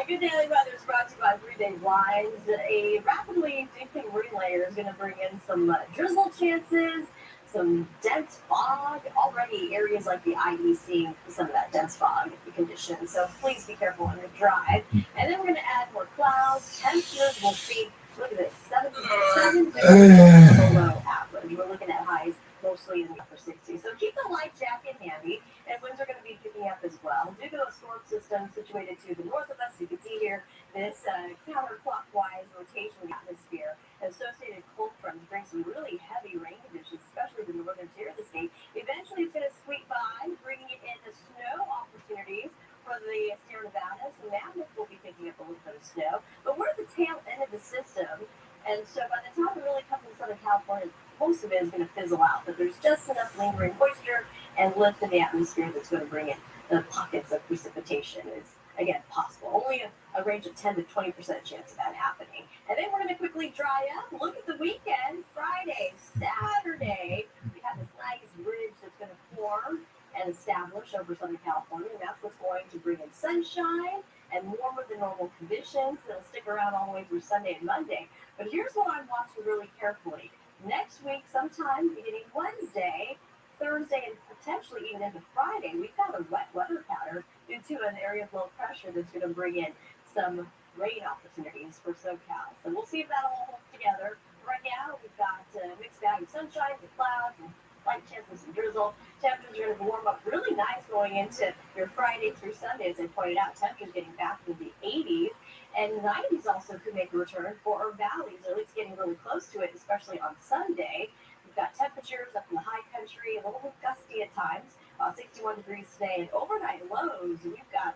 Good daily weather is brought to you by 3-Day Blinds. A rapidly deepening rain layer is going to bring in some drizzle chances, some dense fog. Already areas like the IE seeing some of that dense fog condition. So please be careful on your drive. And then we're going to add more clouds. Temperatures will see, look at this, 77 degrees below average. We're looking at highs mostly in the upper 60s. So keep the light jacket handy. And winds are going to be picking up as well. Due to a storm system situated to the north of us, you can see here this counterclockwise rotation of the atmosphere. Associated cold fronts bring some really heavy rain conditions, especially the northern tier of the state. Eventually, it's going to sweep by, bringing it into snow opportunities for the Sierra Nevadas. Mammoth will be picking up a little bit of snow, but we're at the tail end of the system. And so by the time it really comes to Southern California, most of it is going to fizzle out. But there's just enough lingering moisture and lift in the atmosphere that's going to bring in the pockets of precipitation is, again, possible. Only a range of 10 to 20% chance of that happening. And then we're going to quickly dry up. Look at the weekend. Friday, Saturday, we have this nice ridge that's going to form and establish over Southern California. And that's what's going to bring in sunshine and warmer than normal conditions. They'll stick around all the way through Sunday and Monday. But here's what I'm watching really carefully. Next week, sometime beginning Wednesday, Thursday, and potentially even into Friday, we've got a wet weather pattern due to an area of low pressure that's going to bring in some rain opportunities for SoCal. So we'll see if that all holds together. Right now, we've got a mixed bag of sunshine, some clouds, and slight chance of some drizzle. Temperatures are going to warm up really nice going into your Friday through Sunday. As I pointed out, temperatures getting back into the 80s. And 90s also could make a return for our valleys, or at least getting really close to it, especially on Sunday. We've got temperatures up in the high country, a little bit gusty at times, 61 degrees today. And overnight lows, we've got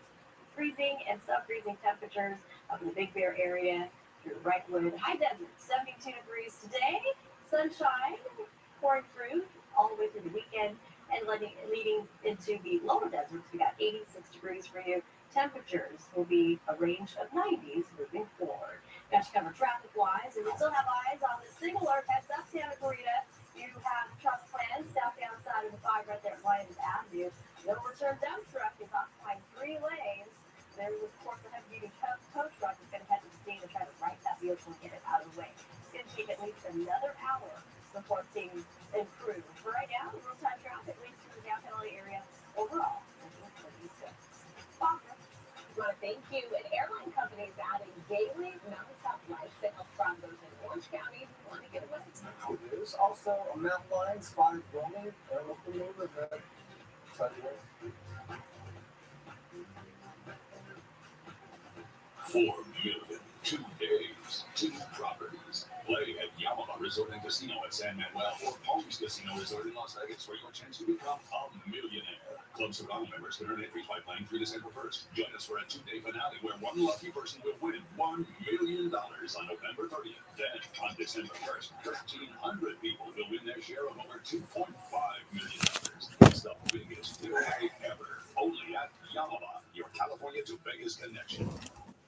freezing and sub-freezing temperatures up in the Big Bear area, through Brightwood, high desert, 72 degrees today. Sunshine pouring through all the way through the weekend and leading into the lower deserts. We got 86 degrees for you. Temperatures will be a range of 90s moving forward. Got you covered traffic-wise, and we still have eyes on the single alert heads up Santa Clarita. You have truck plans south downside of the 5 right there at Lyons Avenue. No return dump truck is occupying 3 lanes. There is, of course, a heavy-duty tow truck that's going to head to the scene to try to right that vehicle and get it out of the way. It's going to take at least another hour before things improve. For right now, real-time traffic leads to the downtown LA area overall. I want to thank you. And airline companies adding daily mountaintop flights to help travelers in Orange County who want to get away. There's also a mountain lion spotted roaming in a local neighborhood. 4 million, 2 days, 2 properties. Play at Yamaha Resort and Casino at San Manuel or Palms Casino Resort in Las Vegas for your chance to become a millionaire. Club Serrano members can earn entries by playing through December 1st. Join us for a 2-day finale where one lucky person will win $1 million on November 30th. Then, on December 1st, 1,300 people will win their share of over $2.5 million. It's the biggest giveaway ever. Only at Yamaha, your California to Vegas connection.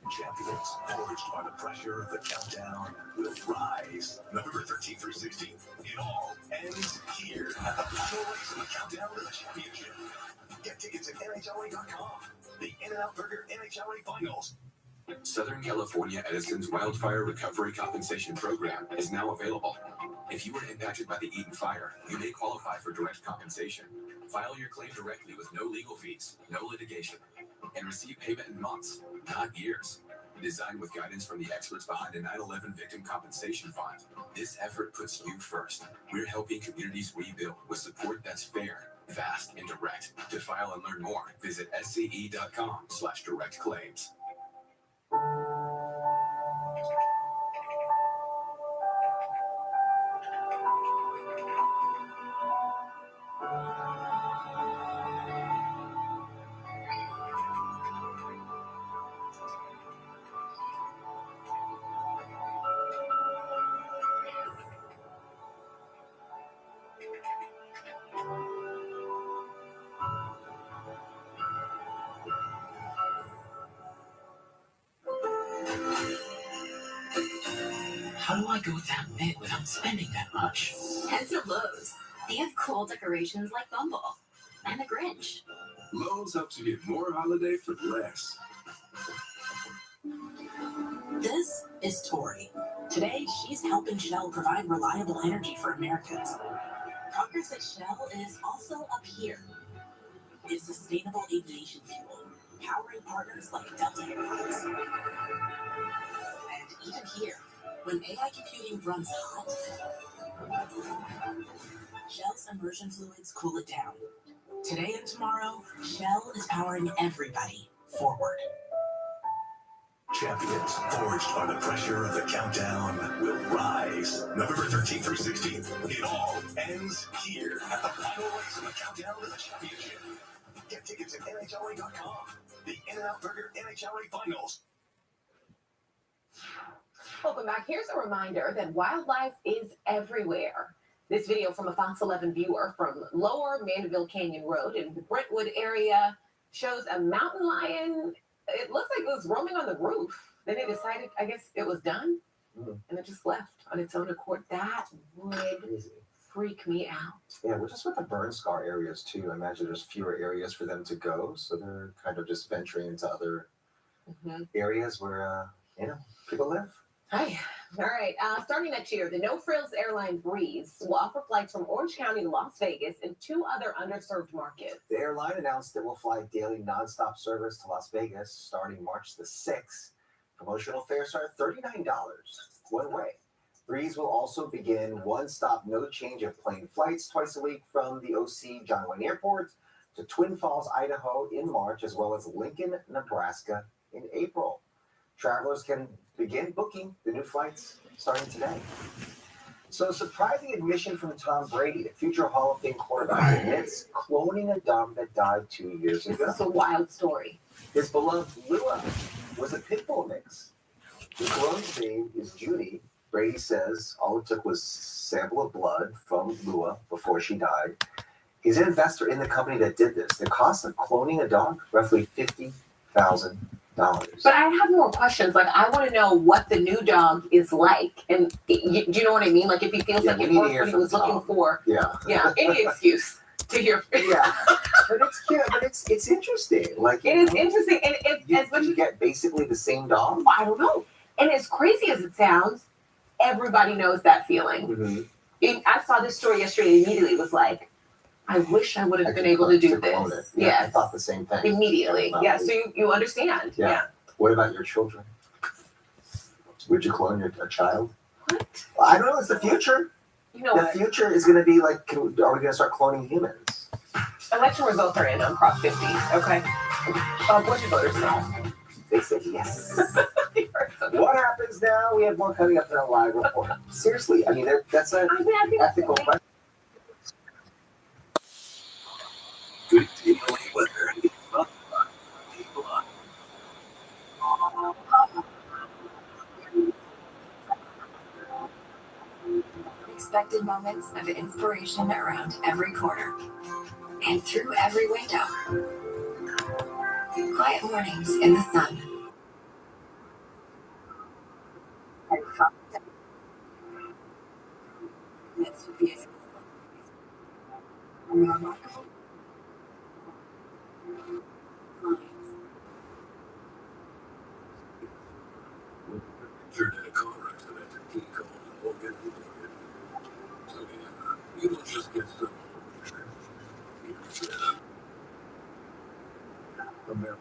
Champions, forged by the pressure of the countdown, will rise. November 13th through 16th, it all ends here at the final race of the Countdown to the Championship. Get tickets at NHLA.com. The In-N-Out Burger NHLA Finals. Southern California Edison's Wildfire Recovery Compensation Program is now available. If you were impacted by the Eaton fire, you may qualify for direct compensation. File your claim directly with no legal fees, no litigation, and receive payment in months, not years. Designed with guidance from the experts behind the 9/11 Victim Compensation Fund, this effort puts you first. We're helping communities rebuild with support that's fair, fast, and direct. To file and learn more, visit sce.com/direct claims. How do I go that big without spending that much? Head to Lowe's. They have cool decorations like Bumble and the Grinch. Lowe's helps you get more holiday for less. This is Tori. Today, she's helping Shell provide reliable energy for Americans. Progress at Shell is also up here. It's sustainable aviation fuel, powering partners like Delta Airlines. And even here, when AI computing runs hot, Shell's immersion fluids cool it down. Today and tomorrow, Shell is powering everybody forward. Champions forged by the pressure of the countdown will rise. November 13th through 16th. It all ends here at the final race of the countdown to the championship. Get tickets at NHLA.com. The In-N-Out Burger NHLA Finals. Welcome back. Here's a reminder that wildlife is everywhere. This video from a Fox 11 viewer from Lower Mandeville Canyon Road in the Brentwood area shows a mountain lion. It looks like it was roaming on the roof. Then it decided, I guess it was done, and it just left on its own accord. That would freak me out. Yeah, we're just with the burn scar areas too. I imagine there's fewer areas for them to go, so they're kind of just venturing into other areas where people live. Hi. All right. Starting next year, the No Frills airline Breeze will offer flights from Orange County to Las Vegas and 2 other underserved markets. The airline announced it will fly daily nonstop service to Las Vegas starting March the 6th. Promotional fares are $39 one way. Breeze will also begin one-stop, no-change of plane flights twice a week from the OC John Wayne Airport to Twin Falls, Idaho in March, as well as Lincoln, Nebraska in April. Travelers can begin booking the new flights starting today. So, surprising admission from Tom Brady, the future Hall of Fame quarterback, admits cloning a dog that died 2 years ago. This is a wild story. His beloved Lua was a pit bull mix. The clone's name is Judy. Brady says all it took was a sample of blood from Lua before she died. He's an investor in the company that did this. The cost of cloning a dog, roughly $50,000. But I have more questions. Like, I want to know what the new dog is like. And do you know what I mean? Like, if he feels like it worked what he was looking for. Yeah, any excuse to hear. Yeah, but it's cute. But it's interesting. Like, it is interesting. And as much you get basically the same dog. I don't know. And as crazy as it sounds, everybody knows that feeling. I saw this story yesterday. Immediately was like, I wish I would have been able to do this. Yeah, I thought the same thing. Immediately. Yeah, so you understand. Yeah. What about your children? Would you clone a child? What? Well, I don't know. It's the future. You know the future is going to be like, are we going to start cloning humans? Election results are in on Prop 50. Okay. What's your voters know? They said yes. What happens now? We have more coming up in our live report. Seriously, I mean, that's an ethical question. Good day, weather. Unexpected moments of inspiration around every corner and through every window. Quiet mornings in the sun. You're in a car accident, he called Morgan. So yeah, you don't just get some. America.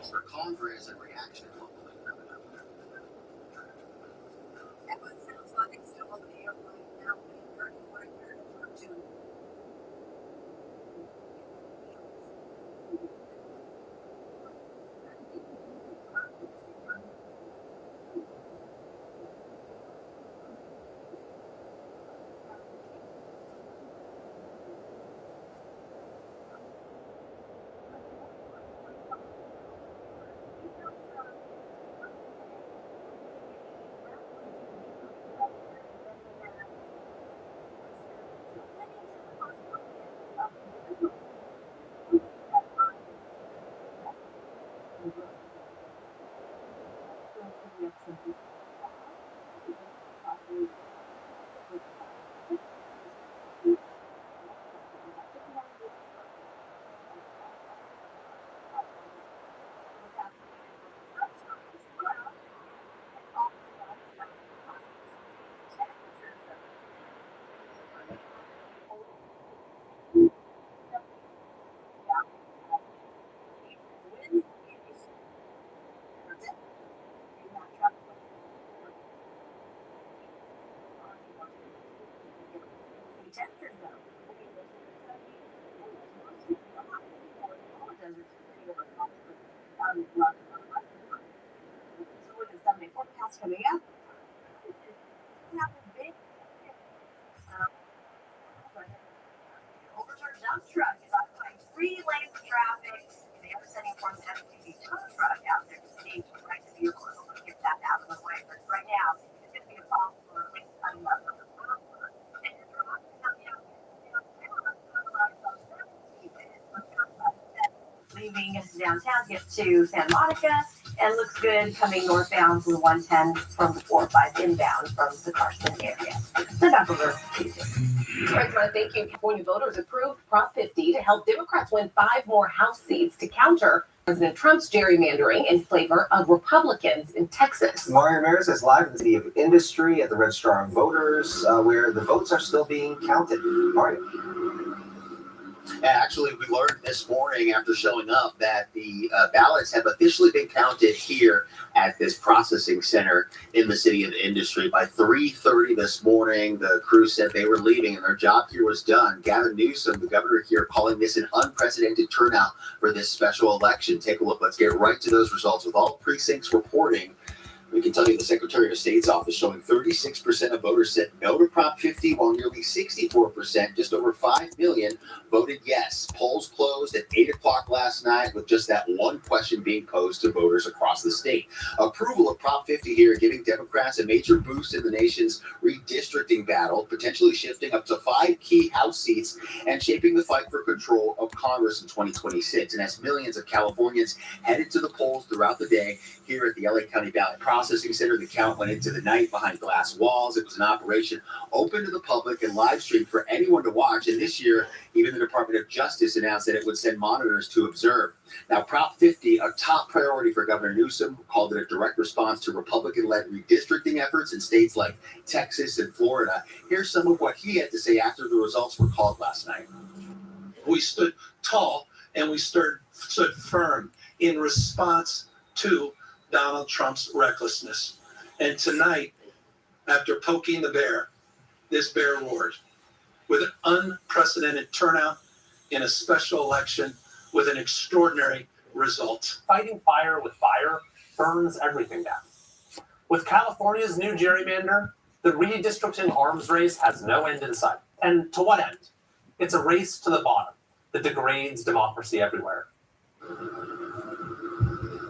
For Congress and reaction. Coming up. Overturned dump truck is occupying 3 lanes of traffic. They are sending forth an heavy-duty tow truck out there to stage the right vehicle to get that out of the way. But right now, it's going to be a problem for at least another hour. And if you're not leaving downtown, get to Santa Monica, and looks good coming northbound from the 110 from the 405 inbound from the Carson area. So that's what we're Friends, want to thank you. California voters approved Prop 50 to help Democrats win 5 more House seats to counter President Trump's gerrymandering in favor of Republicans in Texas. Mario Ramirez is live in the city of Industry at the Registrar of Voters, where the votes are still being counted. Mario. Actually, we learned this morning after showing up that the ballots have officially been counted here at this processing center in the city of Industry. By 3:30 this morning, the crew said they were leaving and their job here was done. Gavin Newsom, the governor here, calling this an unprecedented turnout for this special election. Take a look. Let's get right to those results. With all precincts reporting, we can tell you the Secretary of State's office showing 36% of voters said no to Prop 50, while nearly 64%, just over 5 million, voted yes. Polls closed at 8 o'clock last night with just that one question being posed to voters across the state. Approval of Prop 50 here, giving Democrats a major boost in the nation's redistricting battle, potentially shifting up to 5 key House seats and shaping the fight for control of Congress in 2026. And as millions of Californians headed to the polls throughout the day, here at the LA County Ballot Processing Center, the count went into the night behind glass walls. It was an operation open to the public and live streamed for anyone to watch. And this year, even the Department of Justice announced that it would send monitors to observe. Now, Prop 50, a top priority for Governor Newsom, called it a direct response to Republican-led redistricting efforts in states like Texas and Florida. Here's some of what he had to say after the results were called last night. We stood tall and we stood firm in response to Donald Trump's recklessness. And tonight, after poking the bear, this bear roared with an unprecedented turnout in a special election with an extraordinary result. Fighting fire with fire burns everything down. With California's new gerrymander, the redistricting arms race has no end in sight. And to what end? It's a race to the bottom that degrades democracy everywhere.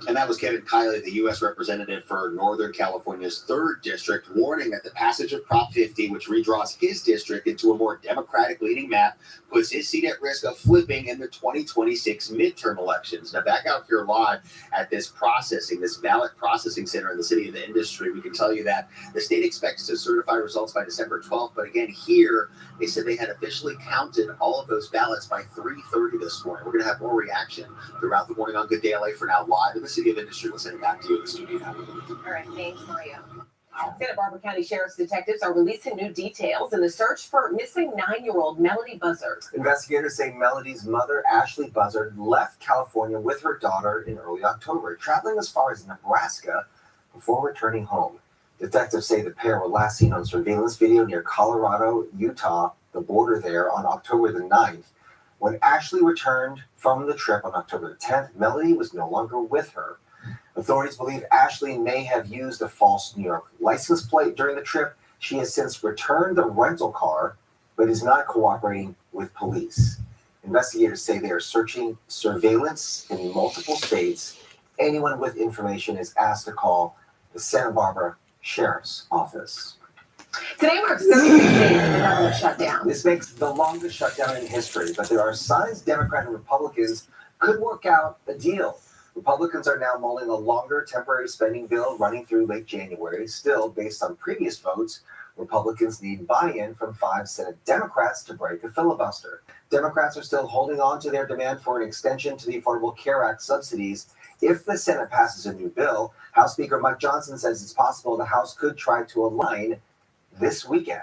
And that was Kevin Kiley, the U.S. representative for Northern California's 3rd District, warning that the passage of Prop 50, which redraws his district into a more Democratic-leaning map, puts his seat at risk of flipping in the 2026 midterm elections. Now, back out here live at this ballot processing center in the city of the Industry, we can tell you that the state expects to certify results by December 12th. But again, here, they said they had officially counted all of those ballots by 3:30 this morning. We're going to have more reaction throughout the morning on Good Day LA. For now, live in the city of Industry. We'll send it back to you in the studio. All right, thanks, Mario. Santa Barbara County Sheriff's detectives are releasing new details in the search for missing 9-year-old Melody Buzzard. Investigators say Melody's mother, Ashley Buzzard, left California with her daughter in early October, traveling as far as Nebraska before returning home. Detectives say the pair were last seen on surveillance video near Colorado, Utah, the border there, on October the 9th. When Ashley returned from the trip on October the 10th, Melody was no longer with her. Authorities believe Ashley may have used a false New York license plate during the trip. She has since returned the rental car, but is not cooperating with police. Investigators say they are searching surveillance in multiple states. Anyone with information is asked to call the Santa Barbara Sheriff's Office. Today marks 36 days of the government shutdown. This makes the longest shutdown in history, but there are signs Democrats and Republicans could work out a deal. Republicans are now mulling a longer temporary spending bill running through late January. Still, based on previous votes, Republicans need buy-in from 5 Senate Democrats to break a filibuster. Democrats are still holding on to their demand for an extension to the Affordable Care Act subsidies. If the Senate passes a new bill, House Speaker Mike Johnson says it's possible the House could try to align this weekend.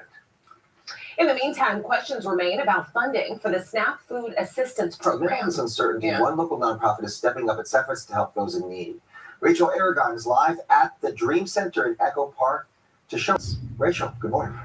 In the meantime, questions remain about funding for the SNAP Food Assistance Program. Amidst this uncertainty, one local nonprofit is stepping up its efforts to help those in need. Rachel Aragon is live at the Dream Center in Echo Park to show us. Rachel, good morning.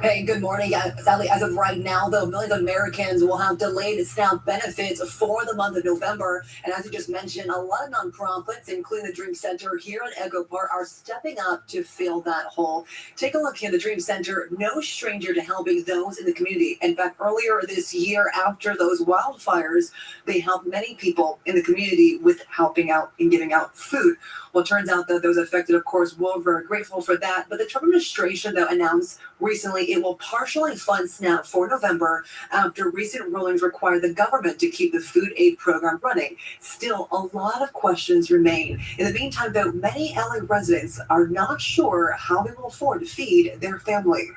Hey, good morning. Sadly, as of right now, though, millions of Americans will have delayed SNAP benefits for the month of November. And as you just mentioned, a lot of nonprofits, including the Dream Center here in Echo Park, are stepping up to fill that hole. Take a look here. The Dream Center, no stranger to helping those in the community. In fact, earlier this year, after those wildfires, they helped many people in the community with helping out and giving out food. Well, it turns out that those affected, of course, were very grateful for that. But the Trump administration, though, announced recently it will partially fund SNAP for November after recent rulings require the government to keep the food aid program running. Still, a lot of questions remain. In the meantime, though, many LA residents are not sure how they will afford to feed their family.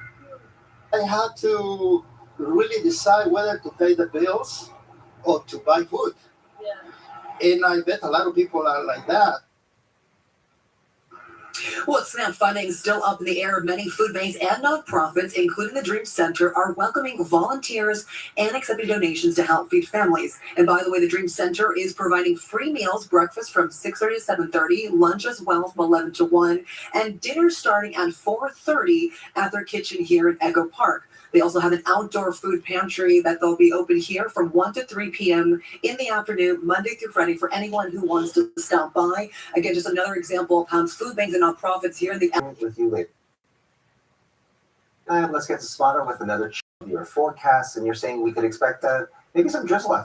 I had to really decide whether to pay the bills or to buy food. And I bet a lot of people are like that. Well, SNAP funding is still up in the air. Many food banks and nonprofits, including the Dream Center, are welcoming volunteers and accepting donations to help feed families. And by the way, the Dream Center is providing free meals, breakfast from 6:30 to 7:30, lunch as well from 11 to 1, and dinner starting at 4:30 at their kitchen here in Echo Park. They also have an outdoor food pantry that they'll be open here from 1 to 3 p.m. in the afternoon, Monday through Friday, for anyone who wants to stop by. Again, just another example of how food banks and nonprofits here in the with you later. Let's get to Spotter with another your forecast, and you're saying we could expect maybe some drizzle out there.